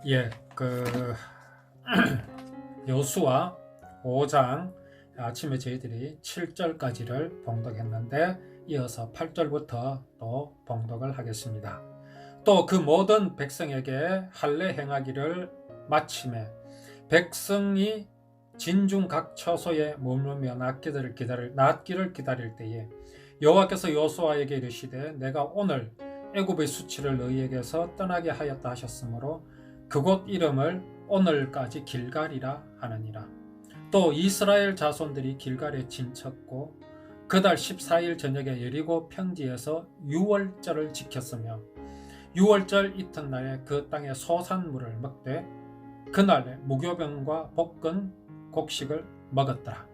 예, 여수와 5장 아침에 저희들이 7절까지를 봉독했는데 이어서 8절부터 또 봉독을 하겠습니다. 또 그 모든 백성에게 할례 행하기를 마침에 백성이 진중 각 처소에 머무르며 낫기를 기다릴 때에 여호와께서 여호수아에게 이르시되 내가 오늘 애굽의 수치를 너희에게서 떠나게 하였다 하셨으므로 그곳 이름을 오늘까지 길갈이라 하느니라. 또 이스라엘 자손들이 길갈에 진쳤고 그달 14일 저녁에 여리고 평지에서 유월절을 지켰으며 유월절 이튿날에 그 땅의 소산물을 먹되 그날에 무교병과 볶은 곡식을 먹었더라.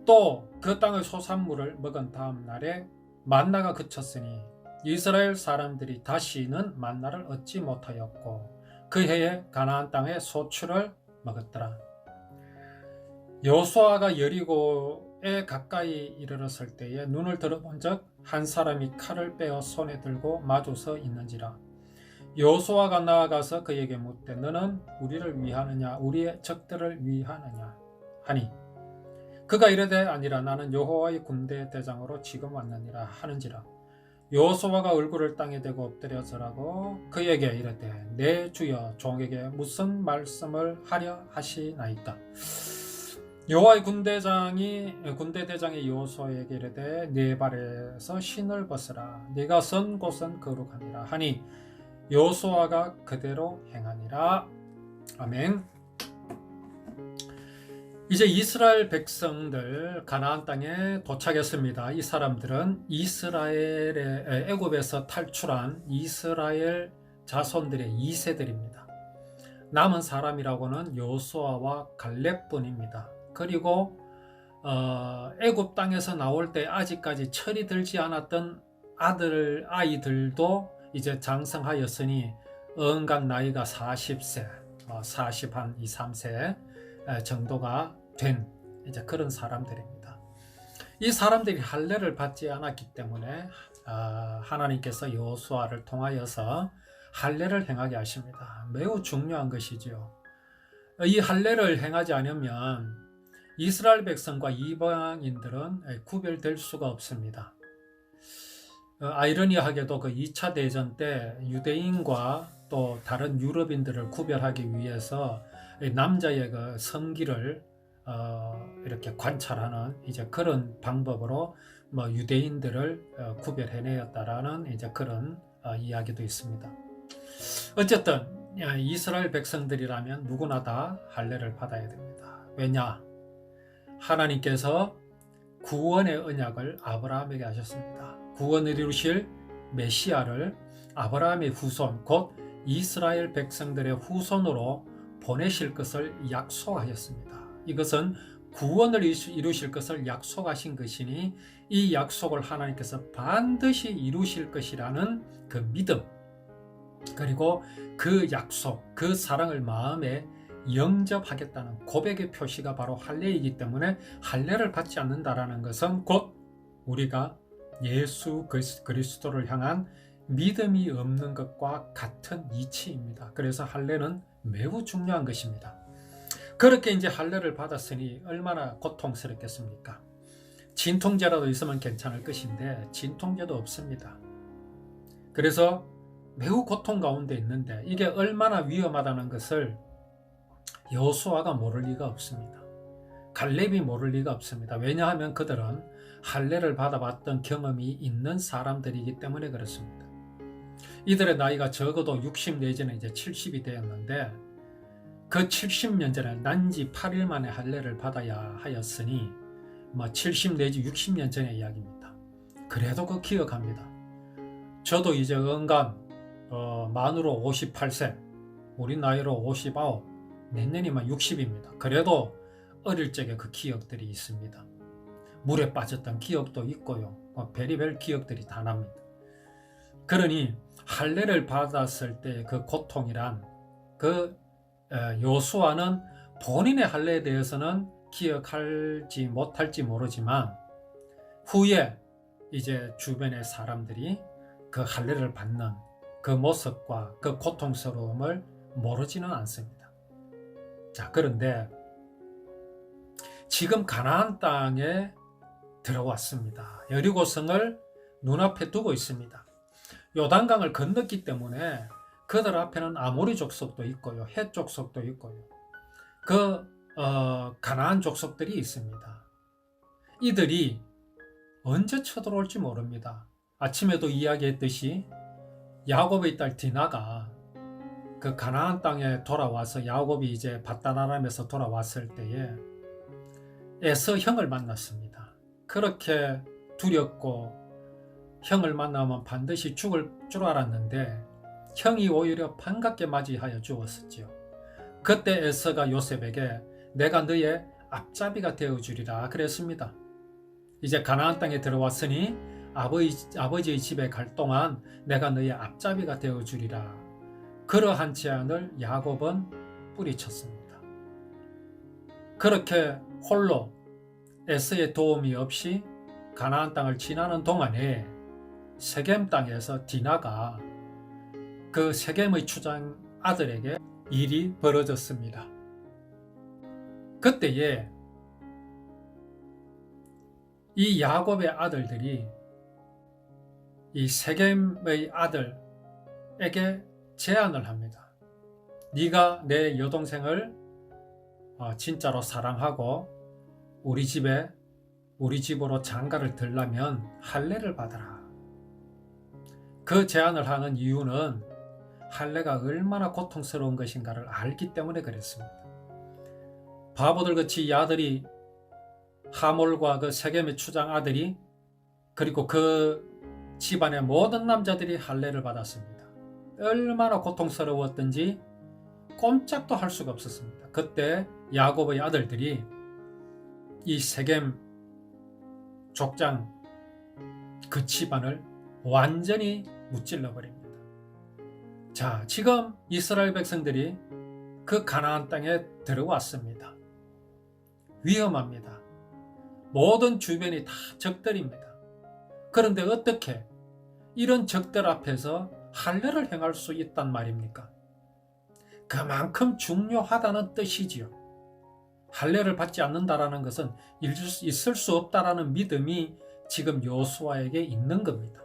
또 그 땅의 소산물을 먹은 다음 날에 만나가 그쳤으니 이스라엘 사람들이 다시는 만나를 얻지 못하였고 그 해에 가나안 땅의 소출을 먹었더라. 여호수아가 여리고에 가까이 이르렀을 때에 눈을 들어본즉 한 사람이 칼을 빼어 손에 들고 마주서 있는지라. 여호수아가 나아가서 그에게 묻되 너는 우리를 위하느냐 우리의 적들을 위하느냐 하니 그가 이르되 아니라 나는 여호와의 군대 대장으로 지금 왔느니라 하는지라. 여호수아가 얼굴을 땅에 대고 엎드려 절하고 그에게 이르되 내 주여 종에게 무슨 말씀을 하려 하시나이까. 여호와의 군대 대장이 여호수아에게 이르되 네 발에서 신을 벗으라 네가 선 곳은 거룩하니라 하니 여호수아가 그대로 행하니라. 아멘. 이제 이스라엘 백성들 가나안 땅에 도착했습니다. 이 사람들은 애굽에서 탈출한 이스라엘 자손들의 2세들입니다. 남은 사람이라고는 여호수아와 갈렙뿐입니다. 그리고 애굽 땅에서 나올 때 아직까지 철이 들지 않았던 아이들도 이제 장성하였으니 언간 나이가 40세, 40한 2, 3세 정도가 된 이제 그런 사람들입니다. 이 사람들이 할례를 받지 않았기 때문에 하나님께서 여호수아를 통하여서 할례를 행하게 하십니다. 매우 중요한 것이지요. 이 할례를 행하지 않으면 이스라엘 백성과 이방인들은 구별될 수가 없습니다. 아이러니하게도 그 2차 대전 때 유대인과 또 다른 유럽인들을 구별하기 위해서 남자의 그 성기를 이렇게 관찰하는 이제 그런 방법으로 유대인들을 구별해내었다라는 이제 그런 이야기도 있습니다. 어쨌든 이스라엘 백성들이라면 누구나 다 할례를 받아야 됩니다. 왜냐? 하나님께서 구원의 언약을 아브라함에게 하셨습니다. 구원을 이루실 메시아를 아브라함의 후손 곧 이스라엘 백성들의 후손으로 보내실 것을 약속하였습니다. 이것은 구원을 이루실 것을 약속하신 것이니 이 약속을 하나님께서 반드시 이루실 것이라는 그 믿음 그리고 그 약속, 그 사랑을 마음에 영접하겠다는 고백의 표시가 바로 할례이기 때문에 할례를 받지 않는다라는 것은 곧 우리가 예수 그리스도를 향한 믿음이 없는 것과 같은 이치입니다. 그래서 할례는 매우 중요한 것입니다. 그렇게 이제 할례를 받았으니 얼마나 고통스럽겠습니까? 진통제라도 있으면 괜찮을 것인데 진통제도 없습니다. 그래서 매우 고통 가운데 있는데 이게 얼마나 위험하다는 것을 여호수아가 모를 리가 없습니다. 갈렙이 모를 리가 없습니다. 왜냐하면 그들은 할례를 받아봤던 경험이 있는 사람들이기 때문에 그렇습니다. 이들의 나이가 적어도 60 내지는 이제 70이 되었는데 그 70년 전에 난지 8일 만에 할례를 받아야 하였으니 70 내지 60년 전의 이야기입니다. 그래도 그 기억합니다. 저도 이제 언간 만으로 58세, 우리 나이로 59, 내년이면 60입니다. 그래도 어릴 적에 그 기억들이 있습니다. 물에 빠졌던 기억도 있고요. 별의별 기억들이 다 납니다. 그러니 할례를 받았을 때 그 고통이란 여호수아는 본인의 할례에 대해서는 기억할지 못할지 모르지만 후에 이제 주변의 사람들이 그 할례를 받는 그 모습과 그 고통스러움을 모르지는 않습니다. 자, 그런데 지금 가나안 땅에 들어왔습니다. 여리고성을 눈앞에 두고 있습니다. 요단강을 건넜기 때문에 그들 앞에는 아모리 족속도 있고요, 헷 족속도 있고요, 가나안 족속들이 있습니다. 이들이 언제 쳐들어올지 모릅니다. 아침에도 이야기했듯이 야곱의 딸 디나가 그 가나안 땅에 돌아와서, 야곱이 이제 밧단아람에서 돌아왔을 때에 에서 형을 만났습니다. 그렇게 두렵고 형을 만나면 반드시 죽을 줄 알았는데 형이 오히려 반갑게 맞이하여 주었었지요. 그때 에서가 요셉에게 내가 너의 앞잡이가 되어주리라 그랬습니다. 이제 가나안 땅에 들어왔으니 아버지의 집에 갈 동안 내가 너의 앞잡이가 되어주리라. 그러한 제안을 야곱은 뿌리쳤습니다. 그렇게 홀로 에서의 도움이 없이 가나안 땅을 지나는 동안에 세겜 땅에서 디나가 그 세겜의 추장 아들에게 일이 벌어졌습니다. 그때에 이 야곱의 아들들이 이 세겜의 아들에게 제안을 합니다. 네가 내 여동생을 진짜로 사랑하고 우리 집으로 장가를 들려면 할례를 받아라. 그 제안을 하는 이유는 할례가 얼마나 고통스러운 것인가를 알기 때문에 그랬습니다. 바보들 같이 이 아들이, 하몰과 그 세겜의 추장 아들이, 그리고 그 집안의 모든 남자들이 할례를 받았습니다. 얼마나 고통스러웠던지 꼼짝도 할 수가 없었습니다. 그때 야곱의 아들들이 이 세겜 족장 그 집안을 완전히 무찔러 버립니다. 자, 지금 이스라엘 백성들이 그 가나안 땅에 들어왔습니다. 위험합니다. 모든 주변이 다 적들입니다. 그런데 어떻게 이런 적들 앞에서 할례를 행할 수 있단 말입니까? 그만큼 중요하다는 뜻이지요. 할례를 받지 않는다라는 것은 있을 수 없다라는 믿음이 지금 여호수아에게 있는 겁니다.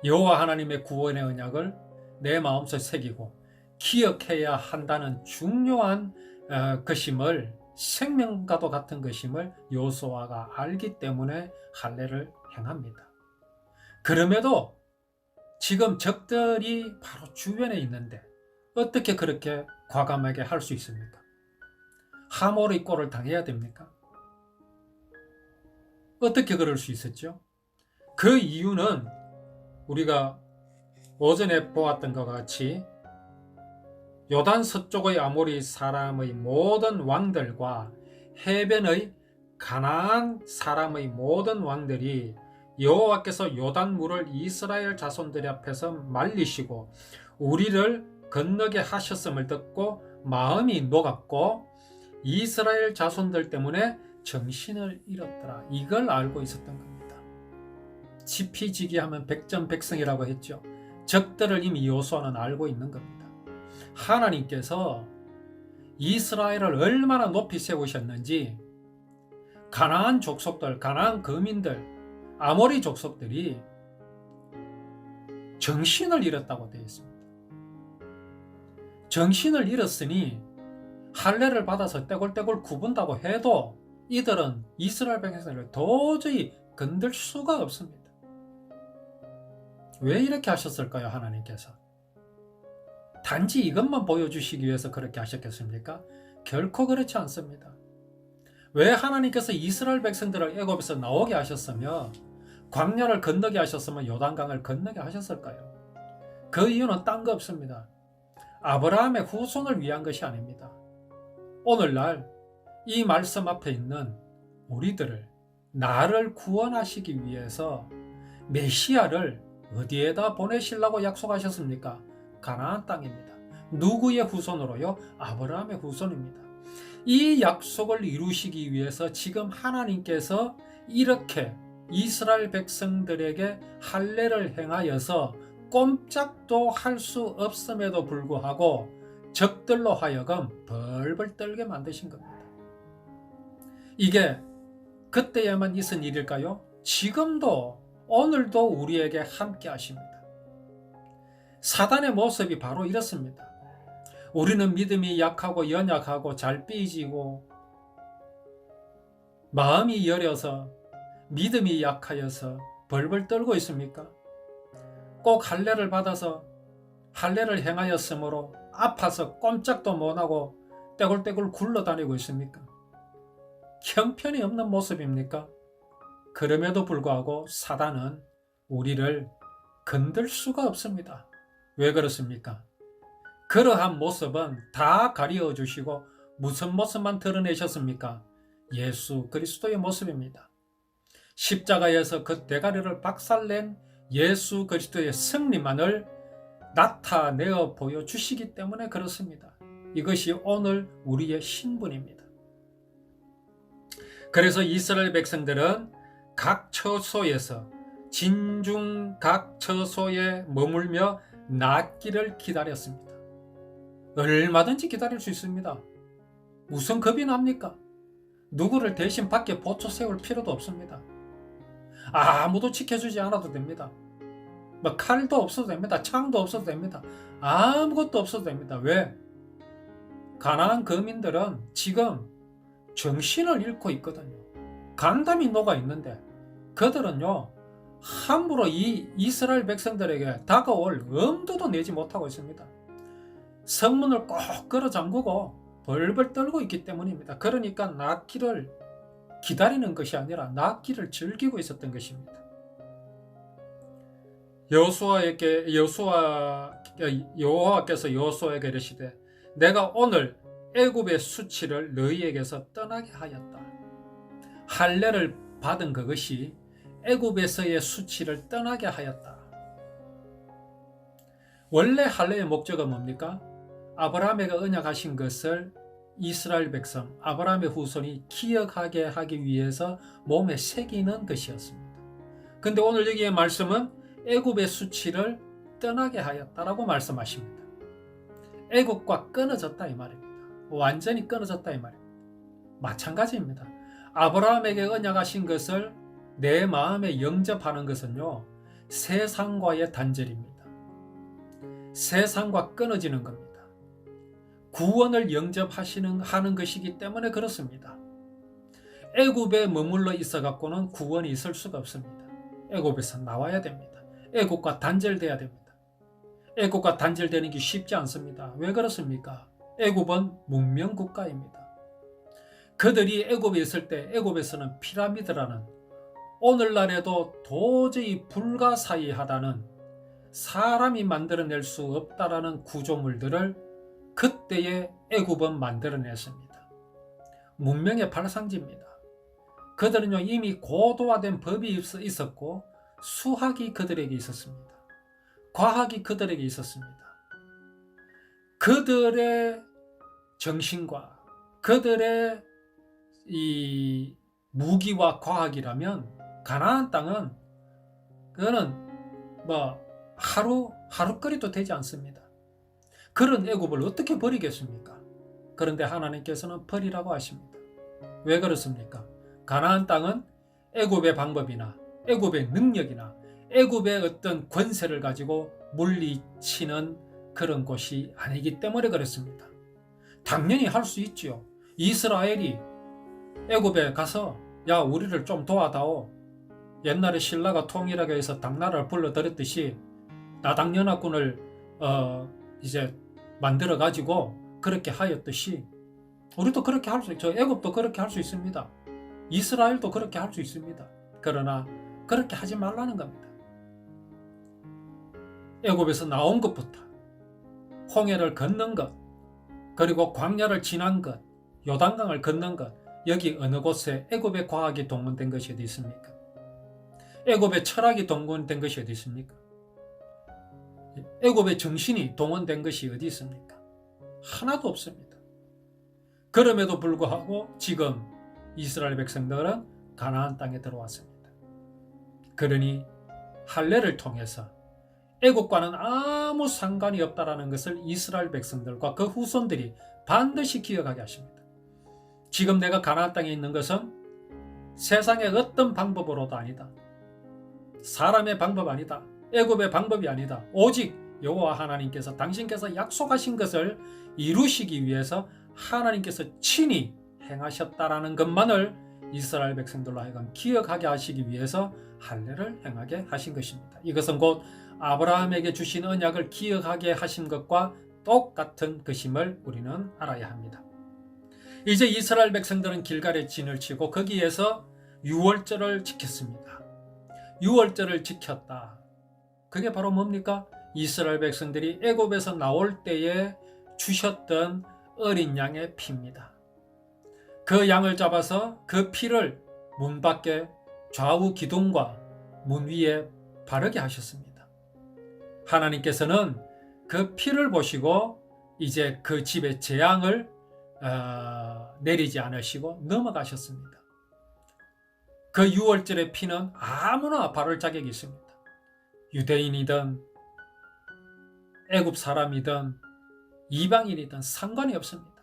여호와 하나님의 구원의 언약을 내 마음속에 새기고 기억해야 한다는 중요한 것임을, 생명과도 같은 것임을 여호수아가 알기 때문에 할례를 행합니다. 그럼에도 지금 적들이 바로 주변에 있는데 어떻게 그렇게 과감하게 할 수 있습니까? 하몰의 꼴을 당해야 됩니까? 어떻게 그럴 수 있었죠? 그 이유는 우리가 오전에 보았던 것 같이 요단 서쪽의 아모리 사람의 모든 왕들과 해변의 가나안 사람의 모든 왕들이 여호와께서 요단물을 이스라엘 자손들 앞에서 말리시고 우리를 건너게 하셨음을 듣고 마음이 녹았고 이스라엘 자손들 때문에 정신을 잃었더라. 이걸 알고 있었던 겁니다. 지피지기하면 백전백승이라고 했죠. 적들을 이미 여호수아는 알고 있는 겁니다. 하나님께서 이스라엘을 얼마나 높이 세우셨는지 가나안 족속들, 가나안 거민들, 아모리 족속들이 정신을 잃었다고 되어 있습니다. 정신을 잃었으니 할례를 받아서 떼굴떼굴 굽은다고 해도 이들은 이스라엘 백성을 도저히 건들 수가 없습니다. 왜 이렇게 하셨을까요? 하나님께서 단지 이것만 보여주시기 위해서 그렇게 하셨겠습니까? 결코 그렇지 않습니다. 왜 하나님께서 이스라엘 백성들을 애굽에서 나오게 하셨으며 광야를 건너게 하셨으면 요단강을 건너게 하셨을까요? 그 이유는 딴 거 없습니다. 아브라함의 후손을 위한 것이 아닙니다. 오늘날 이 말씀 앞에 있는 우리들을, 나를 구원하시기 위해서 메시아를 어디에다 보내시려고 약속하셨습니까? 가나안 땅입니다. 누구의 후손으로요? 아브라함의 후손입니다. 이 약속을 이루시기 위해서 지금 하나님께서 이렇게 이스라엘 백성들에게 할례를 행하여서 꼼짝도 할 수 없음에도 불구하고 적들로 하여금 벌벌 떨게 만드신 겁니다. 이게 그때에만 있은 일일까요? 지금도 오늘도 우리에게 함께 하십니다. 사단의 모습이 바로 이렇습니다. 우리는 믿음이 약하고 연약하고 잘 삐지고 마음이 여려서 믿음이 약하여서 벌벌 떨고 있습니까? 꼭 할례를 받아서 할례를 행하였으므로 아파서 꼼짝도 못하고 떼굴떼굴 굴러다니고 있습니까? 형편이 없는 모습입니까? 그럼에도 불구하고 사단은 우리를 건들 수가 없습니다. 왜 그렇습니까? 그러한 모습은 다 가리워 주시고 무슨 모습만 드러내셨습니까? 예수 그리스도의 모습입니다. 십자가에서 그 대가리를 박살낸 예수 그리스도의 승리만을 나타내어 보여주시기 때문에 그렇습니다. 이것이 오늘 우리의 신분입니다. 그래서 이스라엘 백성들은 각 처소에서 진중 각 처소에 머물며 낫기를 기다렸습니다. 얼마든지 기다릴 수 있습니다. 무슨 겁이 납니까? 누구를 대신 밖에 보초 세울 필요도 없습니다. 아무도 지켜주지 않아도 됩니다. 칼도 없어도 됩니다. 창도 없어도 됩니다. 아무것도 없어도 됩니다. 왜? 가나안 거민들은 지금 정신을 잃고 있거든요. 간담이 녹아 있는데 그들은요 함부로 이 이스라엘 백성들에게 다가올 엄두도 내지 못하고 있습니다. 성문을 꼭 걸어 잠그고 벌벌 떨고 있기 때문입니다. 그러니까 낫기를 기다리는 것이 아니라 낫기를 즐기고 있었던 것입니다. 여호와께서 여호수아에게 이르시되 내가 오늘 애굽의 수치를 너희에게서 떠나게 하였다. 할례를 받은 그것이 애굽에서의 수치를 떠나게 하였다. 원래 할례의 목적은 뭡니까? 아브라함에게 언약하신 것을 이스라엘 백성, 아브라함의 후손이 기억하게 하기 위해서 몸에 새기는 것이었습니다. 근데 오늘 여기의 말씀은 애굽의 수치를 떠나게 하였다라고 말씀하십니다. 애굽과 끊어졌다 이 말입니다. 완전히 끊어졌다 이 말입니다. 마찬가지입니다. 아브라함에게 언약하신 것을 내 마음에 영접하는 것은요 세상과의 단절입니다. 세상과 끊어지는 겁니다. 구원을 영접하는 것이기 때문에 그렇습니다. 애굽에 머물러 있어 갖고는 구원이 있을 수가 없습니다. 애굽에서 나와야 됩니다. 애굽과 단절돼야 됩니다. 애굽과 단절되는 게 쉽지 않습니다. 왜 그렇습니까? 애굽은 문명 국가입니다. 그들이 애굽에 있을 때 애굽에서는 피라미드라는 오늘날에도 도저히 불가사의하다는 사람이 만들어낼 수 없다라는 구조물들을 그때의 애굽은 만들어냈습니다. 문명의 발상지입니다. 그들은요 이미 고도화된 법이 있었고 수학이 그들에게 있었습니다. 과학이 그들에게 있었습니다. 그들의 정신과 그들의 이 무기와 과학이라면 가나안 땅은 그거는 하루거리도 되지 않습니다. 그런 애굽을 어떻게 버리겠습니까? 그런데 하나님께서는 버리라고 하십니다. 왜 그렇습니까? 가나안 땅은 애굽의 방법이나 애굽의 능력이나 애굽의 어떤 권세를 가지고 물리치는 그런 곳이 아니기 때문에 그렇습니다. 당연히 할 수 있지요. 이스라엘이 애굽에 가서 야 우리를 좀 도와다오. 옛날에 신라가 통일하게 해서 당나라를 불러들였듯이 나당연합군을 이제 만들어 가지고 그렇게 하였듯이 우리도 그렇게 할 수 있죠. 애굽도 그렇게 할 수 있습니다. 이스라엘도 그렇게 할 수 있습니다. 그러나 그렇게 하지 말라는 겁니다. 애굽에서 나온 것부터 홍해를 건넌 것, 그리고 광야를 지난 것, 요단강을 건넌 것, 여기 어느 곳에 애굽의 과학이 동원된 것이 어디 있습니까? 애굽의 철학이 동원된 것이 어디 있습니까? 애굽의 정신이 동원된 것이 어디 있습니까? 하나도 없습니다. 그럼에도 불구하고 지금 이스라엘 백성들은 가나안 땅에 들어왔습니다. 그러니 할례를 통해서 애국과는 아무 상관이 없다라는 것을 이스라엘 백성들과 그 후손들이 반드시 기억하게 하십니다. 지금 내가 가나안 땅에 있는 것은 세상의 어떤 방법으로도 아니다. 사람의 방법 아니다. 애굽의 방법이 아니다. 오직 여호와 하나님께서 당신께서 약속하신 것을 이루시기 위해서 하나님께서 친히 행하셨다라는 것만을 이스라엘 백성들로 하여금 기억하게 하시기 위해서 할례를 행하게 하신 것입니다. 이것은 곧 아브라함에게 주신 언약을 기억하게 하신 것과 똑같은 것임을 우리는 알아야 합니다. 이제 이스라엘 백성들은 길갈에 진을 치고 거기에서 유월절을 지켰습니다. 유월절을 지켰다. 그게 바로 뭡니까? 이스라엘 백성들이 애굽에서 나올 때에 주셨던 어린 양의 피입니다. 그 양을 잡아서 그 피를 문 밖에 좌우 기둥과 문 위에 바르게 하셨습니다. 하나님께서는 그 피를 보시고 이제 그 집에 재앙을 내리지 않으시고 넘어가셨습니다. 그 유월절의 피는 아무나 바를 자격이 있습니다. 유대인이든 애굽 사람이든 이방인이든 상관이 없습니다.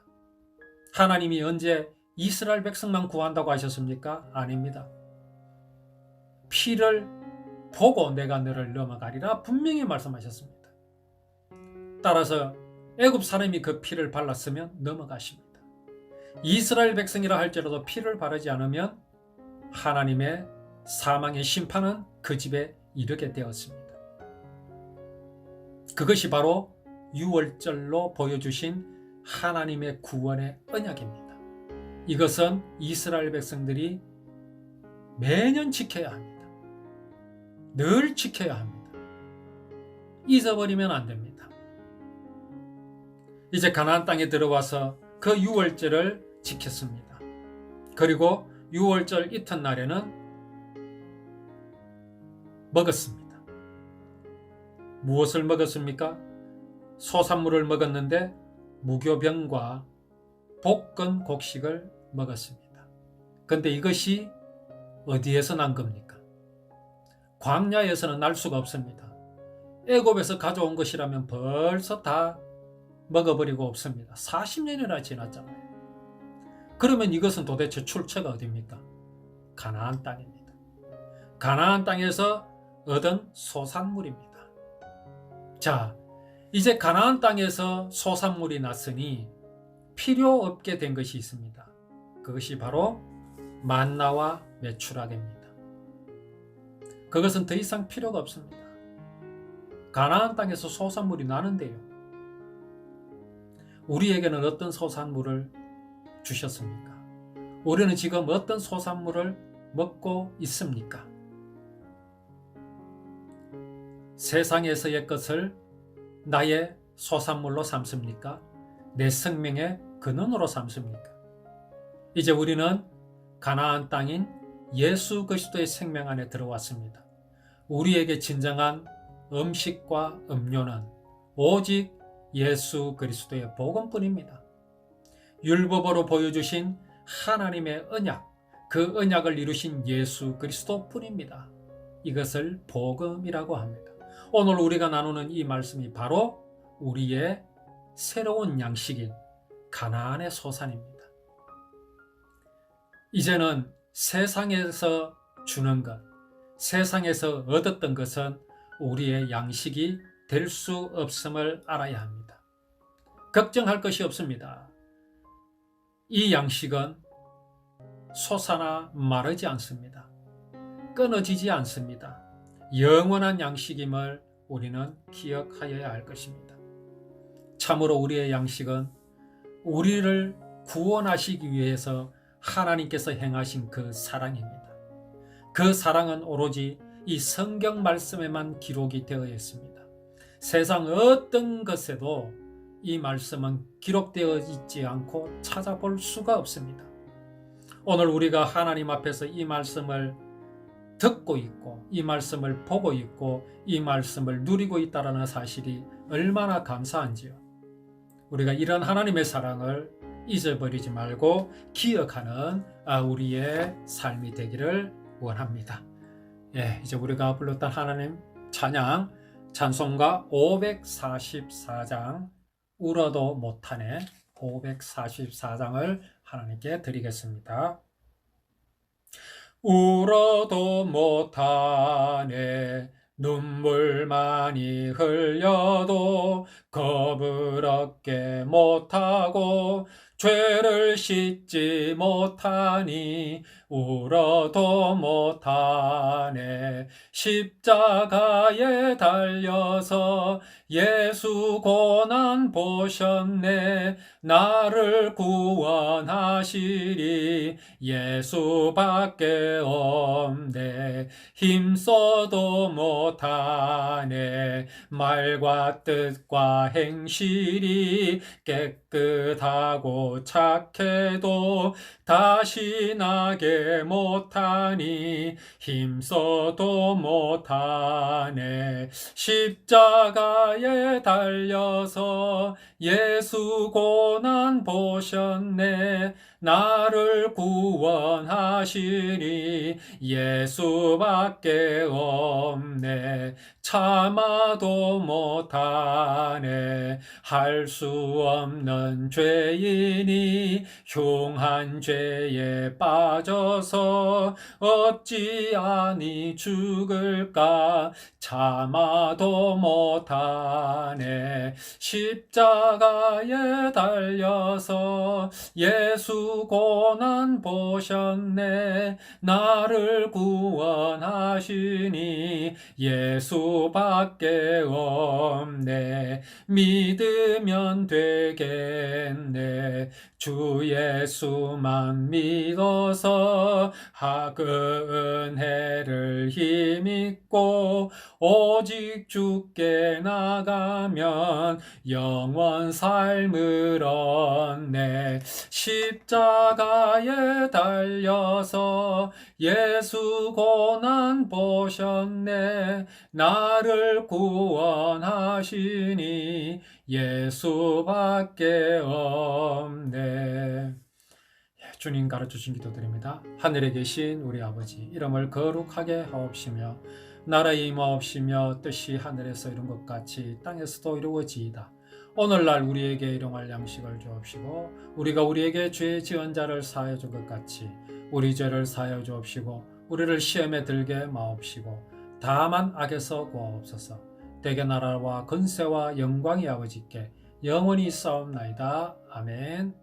하나님이 언제 이스라엘 백성만 구한다고 하셨습니까? 아닙니다. 피를 보고 내가 너를 넘어가리라 분명히 말씀하셨습니다. 따라서 애굽 사람이 그 피를 발랐으면 넘어가십니다. 이스라엘 백성이라 할지라도 피를 바르지 않으면 하나님의 사망의 심판은 그 집에 이르게 되었습니다. 그것이 바로 유월절로 보여주신 하나님의 구원의 언약입니다. 이것은 이스라엘 백성들이 매년 지켜야 합니다. 늘 지켜야 합니다. 잊어버리면 안 됩니다. 이제 가나안 땅에 들어와서 그 유월절을 지켰습니다. 그리고 유월절 이튿날에는 먹었습니다. 무엇을 먹었습니까? 소산물을 먹었는데 무교병과 볶은 곡식을 먹었습니다. 그런데 이것이 어디에서 난 겁니까? 광야에서는 날 수가 없습니다. 애굽에서 가져온 것이라면 벌써 다 먹어버리고 없습니다. 40년이나 지났잖아요. 그러면 이것은 도대체 출처가 어디입니까? 가나안 땅입니다. 가나안 땅에서 얻은 소산물입니다. 자, 이제 가나안 땅에서 소산물이 났으니 필요 없게 된 것이 있습니다. 그것이 바로 만나와 메추라기입니다. 그것은 더 이상 필요가 없습니다. 가나안 땅에서 소산물이 나는데요. 우리에게는 어떤 소산물을 주셨습니까? 우리는 지금 어떤 소산물을 먹고 있습니까? 세상에서의 것을 나의 소산물로 삼습니까? 내 생명의 근원으로 삼습니까? 이제 우리는 가나안 땅인 예수 그리스도의 생명 안에 들어왔습니다. 우리에게 진정한 음식과 음료는 오직 예수 그리스도의 복음뿐입니다. 율법으로 보여주신 하나님의 언약, 그 언약을 이루신 예수 그리스도뿐입니다. 이것을 복음이라고 합니다. 오늘 우리가 나누는 이 말씀이 바로 우리의 새로운 양식인 가나안의 소산입니다. 이제는 세상에서 주는 것, 세상에서 얻었던 것은 우리의 양식이 될 수 없음을 알아야 합니다. 걱정할 것이 없습니다. 이 양식은 솟아나 마르지 않습니다. 끊어지지 않습니다. 영원한 양식임을 우리는 기억하여야 할 것입니다. 참으로 우리의 양식은 우리를 구원하시기 위해서 하나님께서 행하신 그 사랑입니다. 그 사랑은 오로지 이 성경 말씀에만 기록이 되어 있습니다. 세상 어떤 것에도 이 말씀은 기록되어 있지 않고 찾아볼 수가 없습니다. 오늘 우리가 하나님 앞에서 이 말씀을 듣고 있고 이 말씀을 보고 있고 이 말씀을 누리고 있다는 사실이 얼마나 감사한지요. 우리가 이런 하나님의 사랑을 잊어버리지 말고 기억하는 우리의 삶이 되기를 원합니다. 이제 우리가 불렀던 하나님 찬양 찬송가 544장 울어도 못하네 544장을 하나님께 드리겠습니다. 울어도 못하네 눈물 많이 흘려도 겁을 얻게 못하고 죄를 씻지 못하니 울어도 못하네 십자가에 달려서 예수 고난 보셨네 나를 구원하시리 예수밖에 없네 힘써도 못하네 말과 뜻과 행실이 깨끗하고 착해도 다시 나게 못하니 힘써도 못하네 십자가에 달려서 예수 고난 보셨네 나를 구원하시니 예수밖에 없네 참아도 못하네 할 수 없는 죄인이 흉한 죄에 빠져서 어찌하니 죽을까 참아도 못하네 십자가에 달려서 예수 고난 보셨네 나를 구원하시니 예수밖에 없네 믿으면 되겠네 주 예수만 믿어서 그 은혜를 힘입고 오직 주께 나가면 영원 삶을 얻네 십자가에 달려서 예수 고난 보셨네 나를 구원하시니 예수밖에 없네 주님 가르쳐주신 기도드립니다. 하늘에 계신 우리 아버지 이름을 거룩하게 하옵시며 나라의 임하옵시며 뜻이 하늘에서 이룬 것 같이 땅에서도 이루어지이다. 오늘날 우리에게 일용할 양식을 주옵시고 우리가 우리에게 죄 지은 자를 사하여 준 것 같이 우리 죄를 사하여 주옵시고 우리를 시험에 들게 마옵시고 다만 악에서 구하옵소서. 대개 나라와 권세와 영광이 아버지께 영원히 있사옵나이다. 아멘.